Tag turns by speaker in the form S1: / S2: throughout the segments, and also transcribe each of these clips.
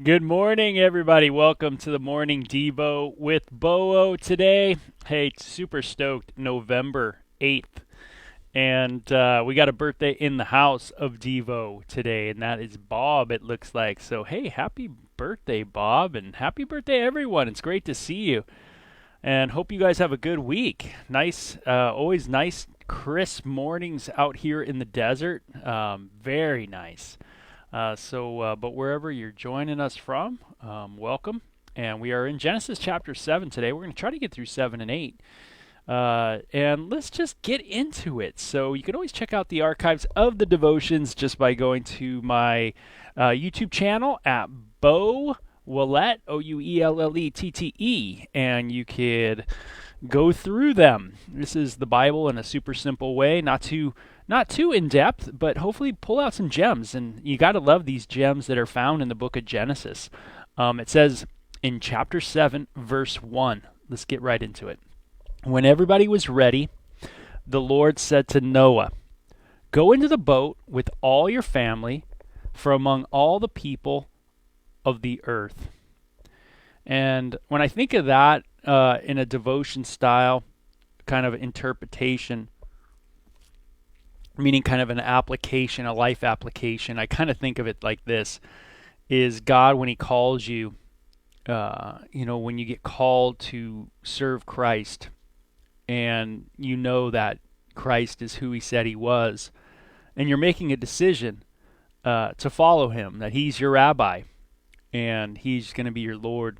S1: Good morning, everybody. Welcome to the Morning Devo with Bo today. Hey, super stoked. November 8th. And we got a birthday in the house of Devo today, and that is Bob, it looks like. So, hey, happy birthday, Bob, and happy birthday, everyone. It's great to see you. And hope you guys have a good week. Nice, always nice, crisp mornings out here in the desert. Very nice. But wherever you're joining us from, welcome. And we are in Genesis chapter 7 today. We're going to try to get through 7 and 8. And let's just get into it. So you can always check out the archives of the devotions just by going to my YouTube channel at Bo Willette, Ouellettete, and you could go through them. This is the Bible in a super simple way, not too in depth, but hopefully pull out some gems. And you got to love these gems that are found in the book of Genesis. It says in chapter 7, verse 1. Let's get right into it. When everybody was ready, the Lord said to Noah, "Go into the boat with all your family from among all the people of the earth." And when I think of that in a devotion style kind of interpretation, meaning kind of an application, a life application, I kind of think of it like this: is God, when he calls you, when you get called to serve Christ, and you know that Christ is who he said he was, and you're making a decision to follow him, that he's your rabbi and he's going to be your Lord,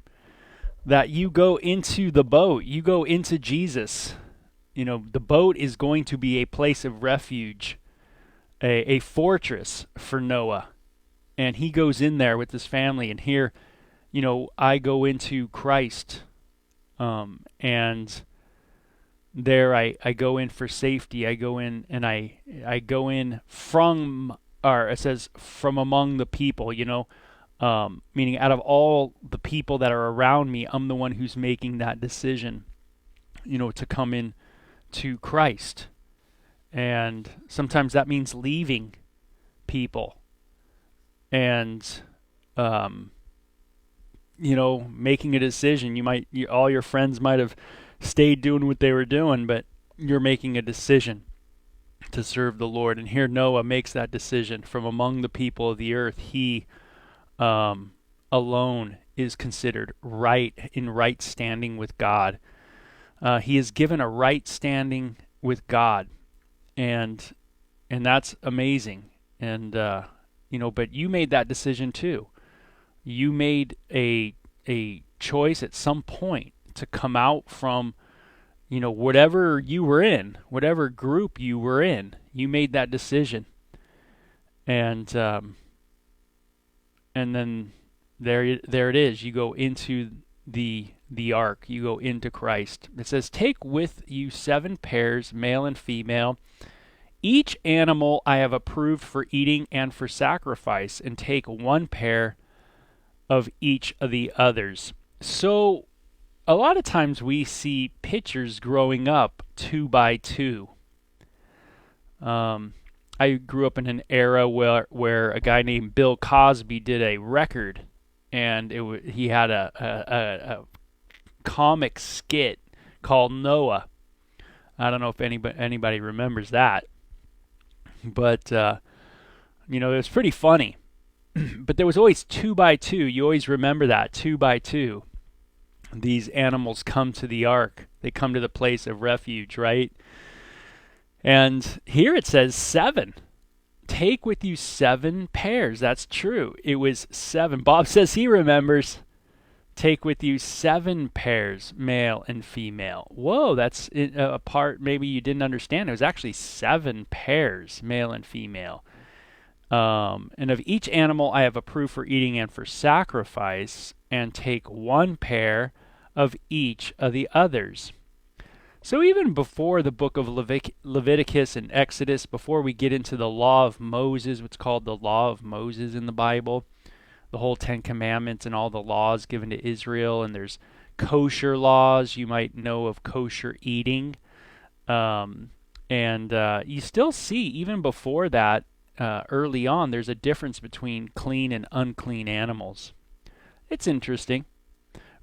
S1: that you go into the boat, you go into Jesus. The boat is going to be a place of refuge, a fortress for Noah. And he goes in there with his family, and here, I go into Christ, and there I go in for safety. I go in and I go in from, or it says from among the people, meaning out of all the people that are around me, I'm the one who's making that decision, to come in to Christ. And sometimes that means leaving people and, making a decision. All your friends might have stayed doing what they were doing, but you're making a decision to serve the Lord. And here Noah makes that decision. From among the people of the earth, he alone is considered in right standing with God. He is given a right standing with God, and that's amazing. And but you made that decision too. You made a choice at some point to come out from, whatever you were in, whatever group you were in. You made that decision, and then there it is. You go into the ark. You go into Christ. It says, "Take with you 7 pairs, male and female. Each animal I have approved for eating and for sacrifice, and take 1 pair of each of the others." So a lot of times we see pictures growing up 2 by 2. I grew up in an era where a guy named Bill Cosby did a record, and he had a comic skit called Noah. I don't know if anybody remembers that, but it was pretty funny. But there was always 2 by 2. You always remember that 2 by 2. These animals come to the ark. They come to the place of refuge, right? And here it says 7. Take with you 7 pairs. That's true. It was 7. Bob says he remembers. Take with you 7 pairs, male and female. Whoa, that's a part maybe you didn't understand. It was actually 7 pairs, male and female. And of each animal I have approved for eating and for sacrifice, and take 1 pair of each of the others. So even before the book of Leviticus and Exodus, before we get into the law of Moses, what's called the law of Moses in the Bible, the whole 10 Commandments and all the laws given to Israel, and there's kosher laws. You might know of kosher eating. And you still see, even before that, early on, there's a difference between clean and unclean animals. It's interesting.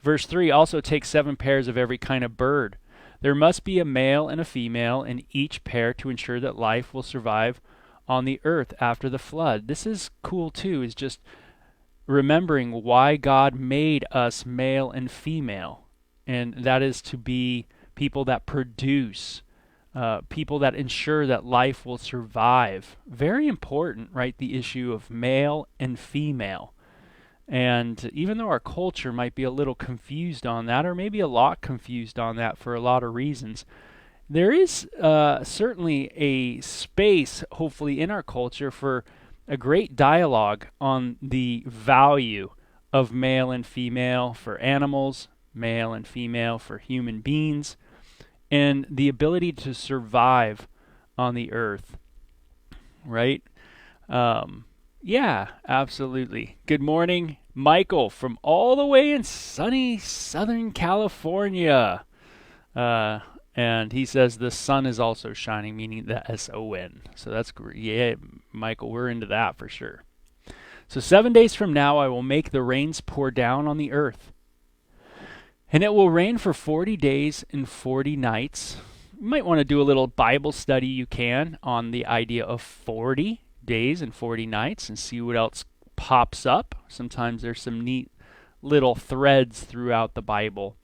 S1: Verse 3 also takes 7 pairs of every kind of bird. There must be a male and a female in each pair to ensure that life will survive on the earth after the flood. This is cool too, is just remembering why God made us male and female. And that is to be people that produce, people that ensure that life will survive. Very important, right? The issue of male and female. And even though our culture might be a little confused on that, or maybe a lot confused on that for a lot of reasons, there is certainly a space, hopefully, in our culture for a great dialogue on the value of male and female for animals, male and female for human beings, and the ability to survive on the earth, right? Yeah, absolutely. Good morning, Michael, from all the way in sunny Southern California. And he says the sun is also shining, meaning the S-O-N. So that's great. Yeah, Michael, we're into that for sure. So 7 days from now, I will make the rains pour down on the earth. And it will rain for 40 days and 40 nights. You might want to do a little Bible study, you can, on the idea of 40 days and 40 nights and see what else pops up. Sometimes there's some neat little threads throughout the Bible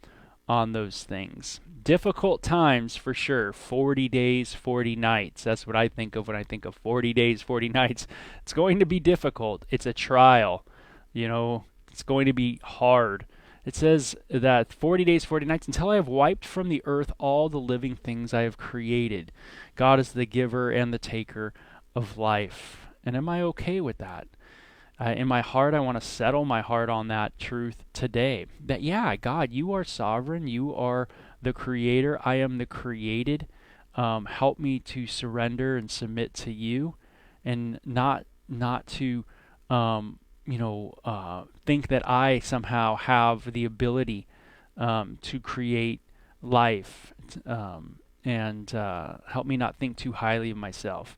S1: on those things. Difficult times for sure. 40 days, 40 nights. That's what I think of when I think of 40 days, 40 nights. It's going to be difficult. It's a trial. It's going to be hard. It says that 40 days, 40 nights, until I have wiped from the earth all the living things I have created. God is the giver and the taker of life. And am I okay with that? In my heart, I want to settle my heart on that truth today. That, yeah, God, you are sovereign. You are the creator. I am the created. Help me to surrender and submit to you, and not to think that I somehow have the ability to create life, and help me not think too highly of myself.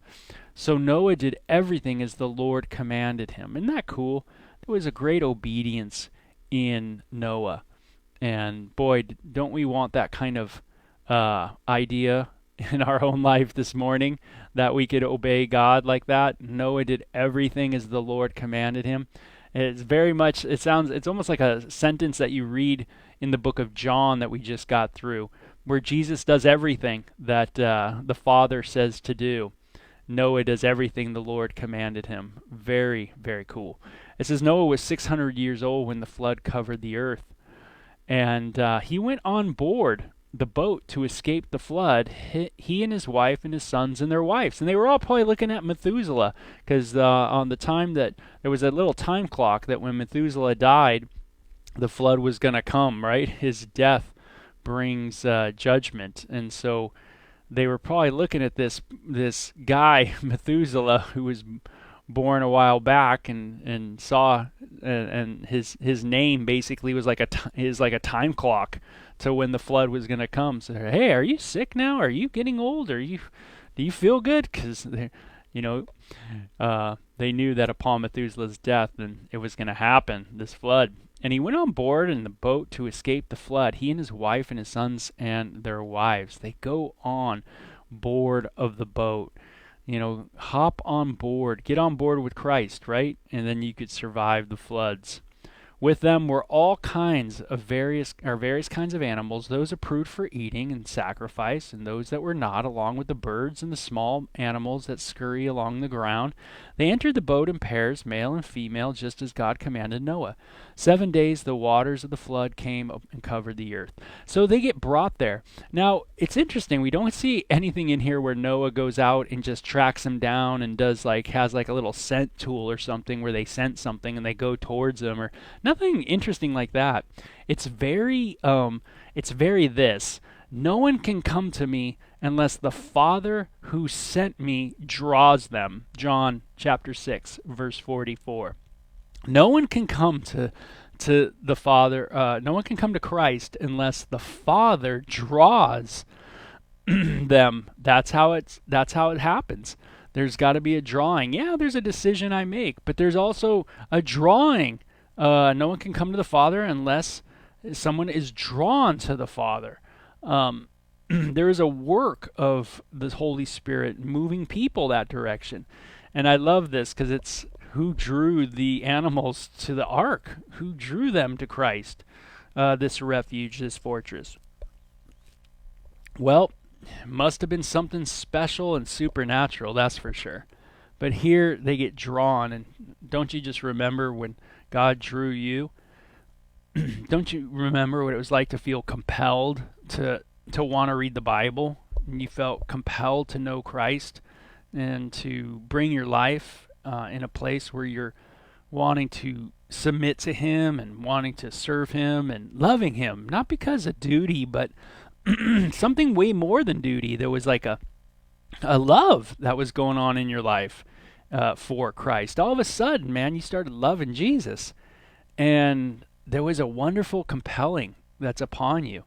S1: So Noah did everything as the Lord commanded him. Isn't that cool? There was a great obedience in Noah. And boy, don't we want that kind of idea in our own life this morning, that we could obey God like that. Noah did everything as the Lord commanded him. It's very much, it's almost like a sentence that you read in the book of John that we just got through, where Jesus does everything that the Father says to do. Noah does everything the Lord commanded him. Very, very cool. It says Noah was 600 years old when the flood covered the earth. And he went on board the boat to escape the flood, he and his wife and his sons and their wives. And they were all probably looking at Methuselah, because on the time that there was a little time clock that when Methuselah died, the flood was going to come, right? His death brings judgment. And so they were probably looking at this guy, Methuselah, who was born a while back, and saw and his name basically was like a time clock to when the flood was going to come. So, hey, are you sick now? Are you getting old? Do you feel good? Because they knew that upon Methuselah's death, then it was going to happen, this flood. And he went on board in the boat to escape the flood, he and his wife and his sons and their wives. They go on board of the boat. Hop on board, get on board with Christ, right? And then you could survive the floods. With them were all kinds of various kinds of animals, those approved for eating and sacrifice, and those that were not, along with the birds and the small animals that scurry along the ground. They entered the boat in pairs, male and female, just as God commanded Noah. 7 days the waters of the flood came up and covered the earth. So they get brought there. Now, it's interesting. We don't see anything in here where Noah goes out and just tracks them down and has a little scent tool or something where they scent something and they go towards them, or nothing interesting like that. It's very this. No one can come to me unless the Father who sent me draws them. John chapter 6, verse 44. No one can come to the Father. No one can come to Christ unless the Father draws them. That's how it happens. There's got to be a drawing. Yeah, there's a decision I make, but there's also a drawing No one can come to the Father unless someone is drawn to the Father. Um, there is a work of the Holy Spirit moving people that direction. And I love this because it's who drew the animals to the ark, who drew them to Christ, this refuge, this fortress. Well, it must have been something special and supernatural, that's for sure. But here they get drawn, and don't you just remember when God drew you? Don't you remember what it was like to feel compelled to want to read the Bible? And you felt compelled to know Christ and to bring your life in a place where you're wanting to submit to Him and wanting to serve Him and loving Him, not because of duty, but something way more than duty. There was like a love that was going on in your life for Christ. All of a sudden, man, you started loving Jesus, and there was a wonderful compelling that's upon you.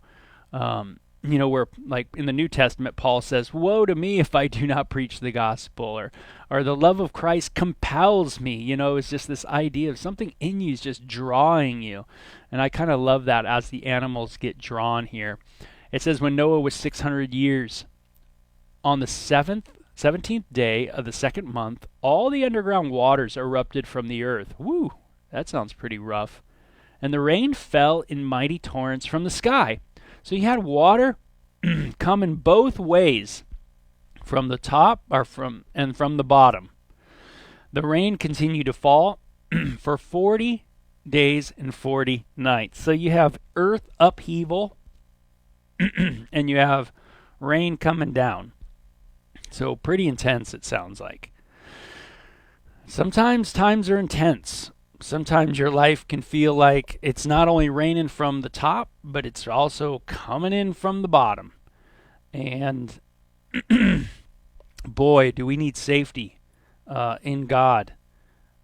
S1: Where like in the New Testament, Paul says, "Woe to me if I do not preach the gospel," or the love of Christ compels me. It's just this idea of something in you is just drawing you, and I kind of love that as the animals get drawn here. It says, when Noah was 600 years, on the 17th day of the second month, all the underground waters erupted from the earth. Woo, that sounds pretty rough. And the rain fell in mighty torrents from the sky. So you had water coming both ways, from the top from the bottom. The rain continued to fall for 40 days and 40 nights. So you have earth upheaval and you have rain coming down. So pretty intense, it sounds like. Sometimes times are intense. Sometimes your life can feel like it's not only raining from the top, but it's also coming in from the bottom. And boy, do we need safety in God.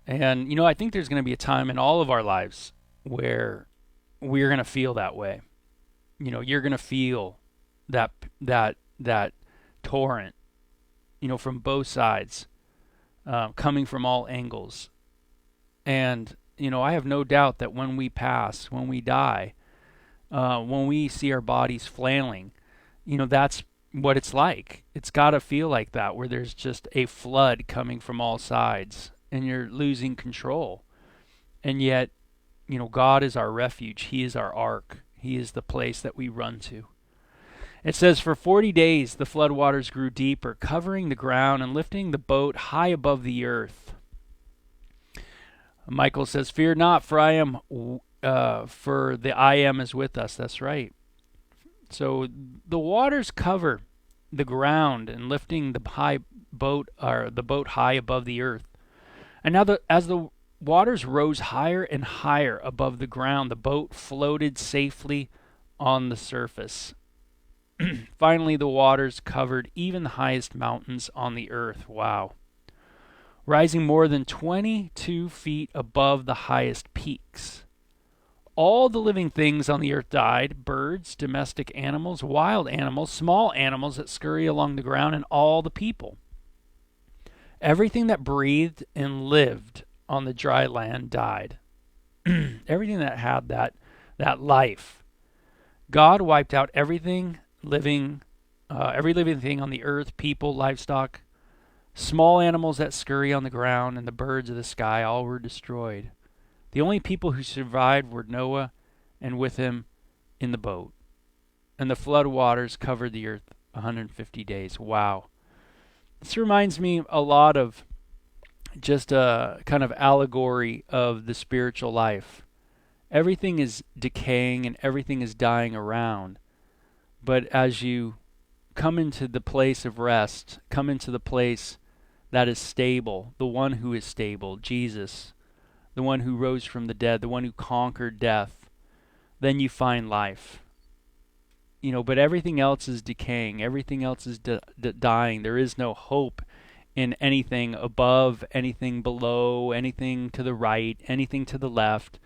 S1: And, I think there's going to be a time in all of our lives where we're going to feel that way. You're going to feel that torrent, from both sides, coming from all angles. And, I have no doubt that when we pass, when we die, when we see our bodies flailing, that's what it's like. It's got to feel like that, where there's just a flood coming from all sides and you're losing control. And yet, God is our refuge. He is our ark. He is the place that we run to. It says, for 40 days the floodwaters grew deeper, covering the ground and lifting the boat high above the earth. Michael says, fear not, for the I am is with us. That's right. So the waters cover the ground and lifting the boat high above the earth. And now as the waters rose higher and higher above the ground, the boat floated safely on the surface. Finally, the waters covered even the highest mountains on the earth. Wow. Rising more than 22 feet above the highest peaks. All the living things on the earth died, birds, domestic animals, wild animals, small animals that scurry along the ground, and all the people. Everything that breathed and lived on the dry land died. Everything that had that life. God wiped out every living thing on the earth, people, livestock, small animals that scurry on the ground, and the birds of the sky, all were destroyed. The only people who survived were Noah and with him in the boat. And the flood waters covered the earth 150 days. Wow. This reminds me a lot of just a kind of allegory of the spiritual life. Everything is decaying and everything is dying around. But as you come into the place of rest, come into the place that is stable, the one who is stable, Jesus, the one who rose from the dead, the one who conquered death, then you find life. But everything else is decaying. Everything else is dying. There is no hope in anything above, anything below, anything to the right, anything to the left.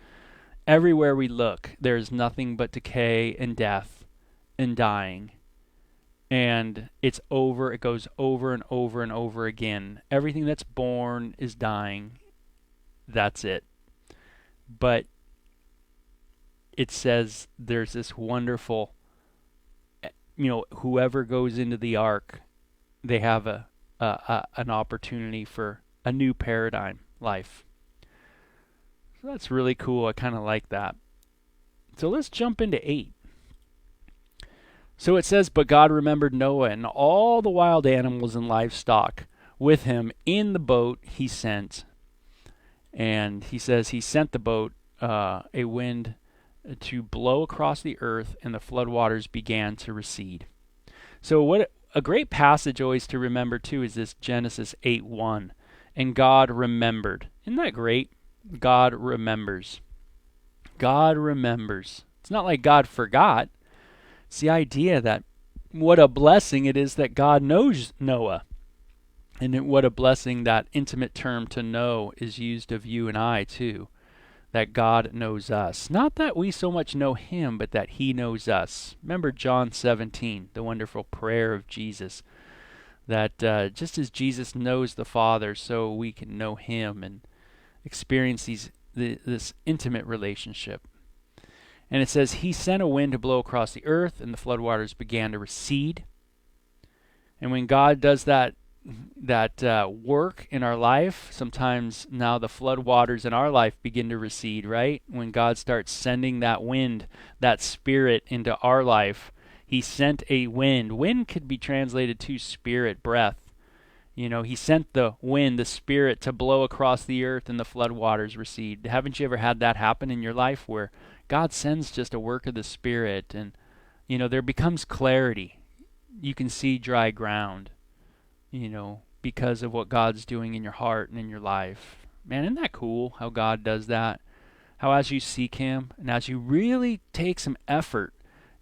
S1: Everywhere we look, there is nothing but decay and death and dying. And it's over. It goes over and over and over again. Everything that's born is dying. That's it. But it says there's this wonderful, whoever goes into the ark, they have an opportunity for a new paradigm life. So that's really cool. I kind of like that. So let's jump into 8. So it says, but God remembered Noah and all the wild animals and livestock with him in the boat he sent. And he says he sent the boat a wind to blow across the earth, and the floodwaters began to recede. So what a great passage always to remember too is this Genesis 8:1. And God remembered. Isn't that great? God remembers. God remembers. It's not like God forgot. It's the idea that what a blessing it is that God knows Noah. And what a blessing that intimate term to know is used of you and I too. That God knows us. Not that we so much know him, but that he knows us. Remember John 17, the wonderful prayer of Jesus. That just as Jesus knows the Father, so we can know him and experience this intimate relationship. And it says, he sent a wind to blow across the earth, and the floodwaters began to recede. And when God does that work in our life, sometimes now the floodwaters in our life begin to recede, right? When God starts sending that wind, that spirit into our life, he sent a wind. Wind could be translated to spirit, breath. He sent the wind, the spirit, to blow across the earth and the floodwaters recede. Haven't you ever had that happen in your life where God sends just a work of the Spirit and, there becomes clarity. You can see dry ground, because of what God's doing in your heart and in your life. Man, isn't that cool how God does that? How as you seek him and as you really take some effort,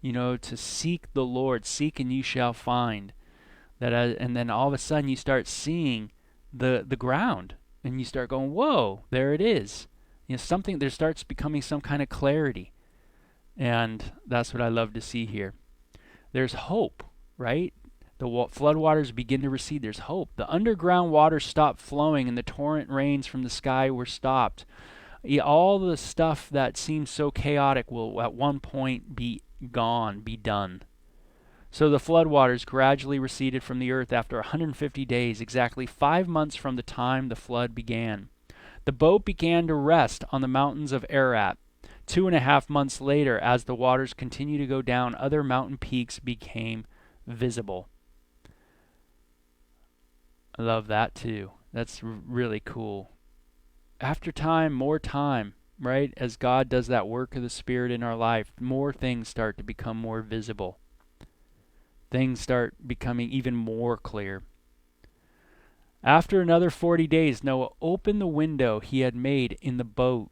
S1: to seek the Lord, seek and you shall find. And then all of a sudden you start seeing the ground and you start going, whoa, there it is. There starts becoming some kind of clarity. And that's what I love to see here. There's hope, right? The floodwaters begin to recede. There's hope. The underground waters stopped flowing and the torrent rains from the sky were stopped. All the stuff that seems so chaotic will at one point be gone, be done. So the floodwaters gradually receded from the earth after 150 days, exactly 5 months from the time the flood began. The boat began to rest on the mountains of Ararat. 2.5 months later, as the waters continued to go down, other mountain peaks became visible. I love that too. That's really cool. After time, more time, right? As God does that work of the Spirit in our life, more things start to become more visible. Things start becoming even more clear. After another 40 days, Noah opened the window he had made in the boat.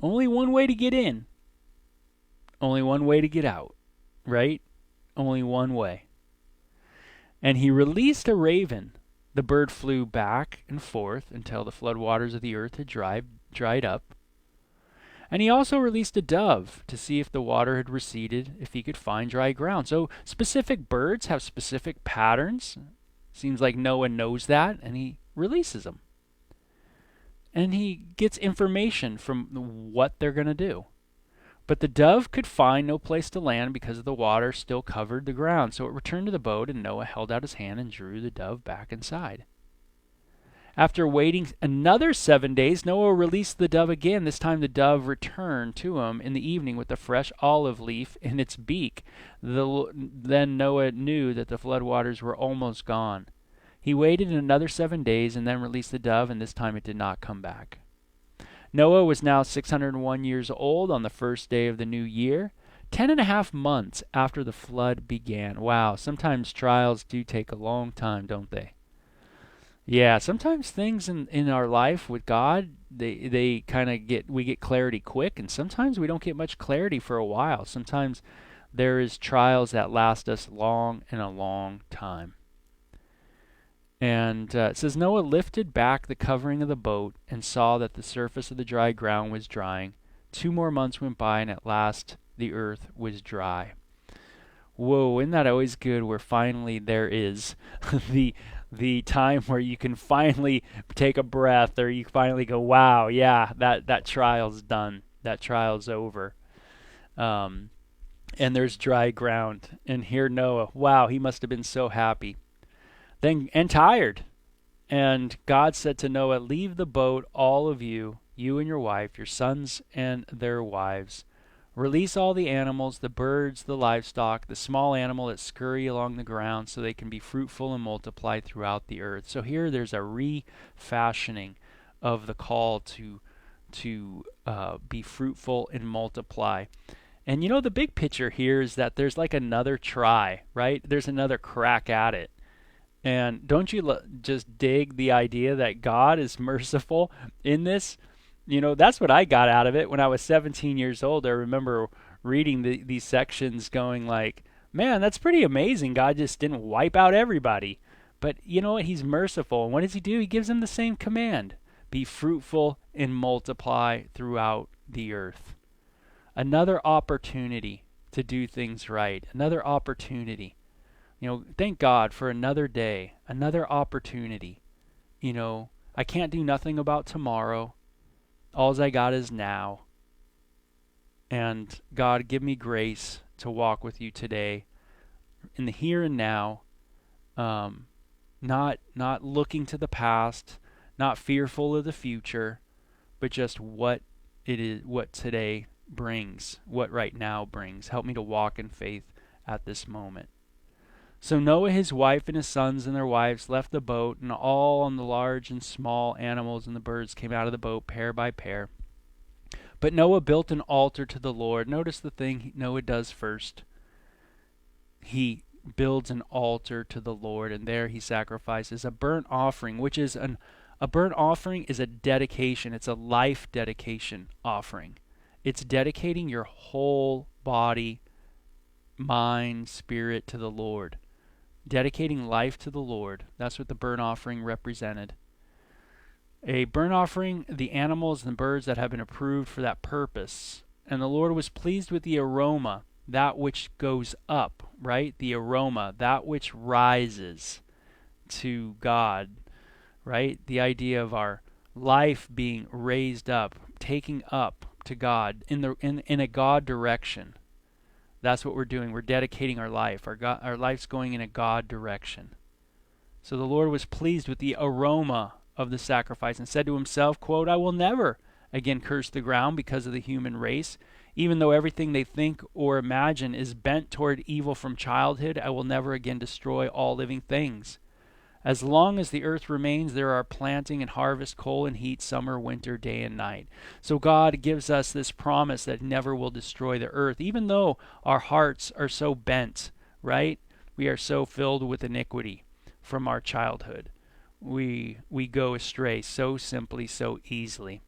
S1: Only one way to get in. Only one way to get out, right? Only one way. And he released a raven. The bird flew back and forth until the floodwaters of the earth had dried up. And he also released a dove to see if the water had receded, if he could find dry ground. So specific birds have specific patterns. Seems like Noah knows that, and he releases them. And he gets information from what they're going to do. But the dove could find no place to land because the water still covered the ground. So it returned to the boat, and Noah held out his hand and drew the dove back inside. After waiting another 7 days, Noah released the dove again. This time the dove returned to him in the evening with a fresh olive leaf in its beak. Then Noah knew that the floodwaters were almost gone. He waited another 7 days and then released the dove, and this time it did not come back. Noah was now 601 years old on the first day of the new year, 10.5 months after the flood began. Wow, sometimes trials do take a long time, don't they? Yeah, sometimes things in our life with God, we get clarity quick, and sometimes we don't get much clarity for a while. Sometimes there is trials that last us long and a long time. And it says, Noah lifted back the covering of the boat and saw that the surface of the dry ground was drying. 2 more months went by, and at last the earth was dry. Whoa, isn't that always good where finally there is the time where you can finally take a breath, or you finally go, wow, yeah, that trial's done. That trial's over. and there's dry ground. And here Noah, wow, he must have been so happy. Then and tired. And God said to Noah, leave the boat, all of you, you and your wife, your sons and their wives. Release all the animals, the birds, the livestock, the small animal that scurry along the ground so they can be fruitful and multiply throughout the earth. So here there's a refashioning of the call to be fruitful and multiply. And the big picture here is that there's like another try, right? There's another crack at it. And don't you just dig the idea that God is merciful in this? That's what I got out of it when I was 17 years old. I remember reading these sections going like, man, that's pretty amazing. God just didn't wipe out everybody. But you know what? He's merciful. And what does he do? He gives them the same command. Be fruitful and multiply throughout the earth. Another opportunity to do things right. Another opportunity. Thank God for another day, another opportunity. I can't do nothing about tomorrow. All I got is now. And God, give me grace to walk with you today in the here and now, not looking to the past, not fearful of the future, but just what it is, what today brings, what right now brings. Help me to walk in faith at this moment. So Noah, his wife, and his sons and their wives left the boat, and all on the large and small animals and the birds came out of the boat pair by pair. But Noah built an altar to the Lord. Notice the thing Noah does first. He builds an altar to the Lord, and there he sacrifices a burnt offering, which is a burnt offering is a dedication. It's a life dedication offering. It's dedicating your whole body, mind, spirit to the Lord. Dedicating life to the Lord. That's what the burnt offering represented. A burnt offering, the animals and the birds that have been approved for that purpose. And the Lord was pleased with the aroma, that which goes up, right? The aroma, that which rises to God, right? The idea of our life being raised up, taking up to God in a God direction. That's what we're doing. We're dedicating our life. Our life's going in a God direction. So the Lord was pleased with the aroma of the sacrifice and said to himself, quote, I will never again curse the ground because of the human race. Even though everything they think or imagine is bent toward evil from childhood, I will never again destroy all living things. As long as the earth remains, there are planting and harvest, cold and heat, summer, winter, day and night. So God gives us this promise that never will destroy the earth, even though our hearts are so bent, right? We are so filled with iniquity from our childhood. We go astray so simply, so easily.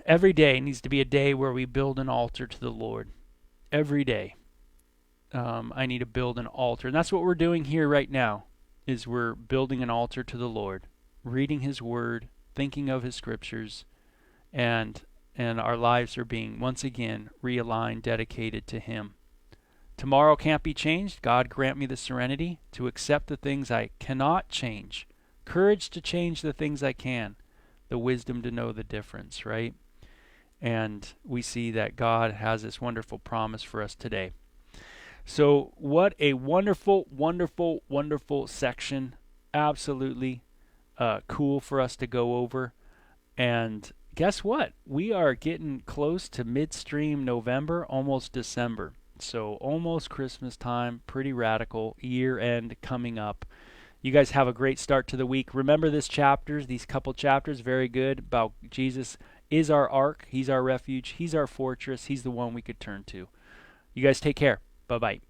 S1: Every day needs to be a day where we build an altar to the Lord. Every day. I need to build an altar. And that's what we're doing here right now, is we're building an altar to the Lord, reading his word, thinking of his scriptures, and our lives are being, once again, realigned, dedicated to him. Tomorrow can't be changed. God grant me the serenity to accept the things I cannot change, courage to change the things I can, the wisdom to know the difference, right? And we see that God has this wonderful promise for us today. So what a wonderful, wonderful, wonderful section. Absolutely cool for us to go over. And guess what? We are getting close to midstream November, almost December. So almost Christmas time, pretty radical. Year end coming up. You guys have a great start to the week. Remember these couple chapters, very good, about Jesus is our ark. He's our refuge. He's our fortress. He's the one we could turn to. You guys take care. Bye-bye.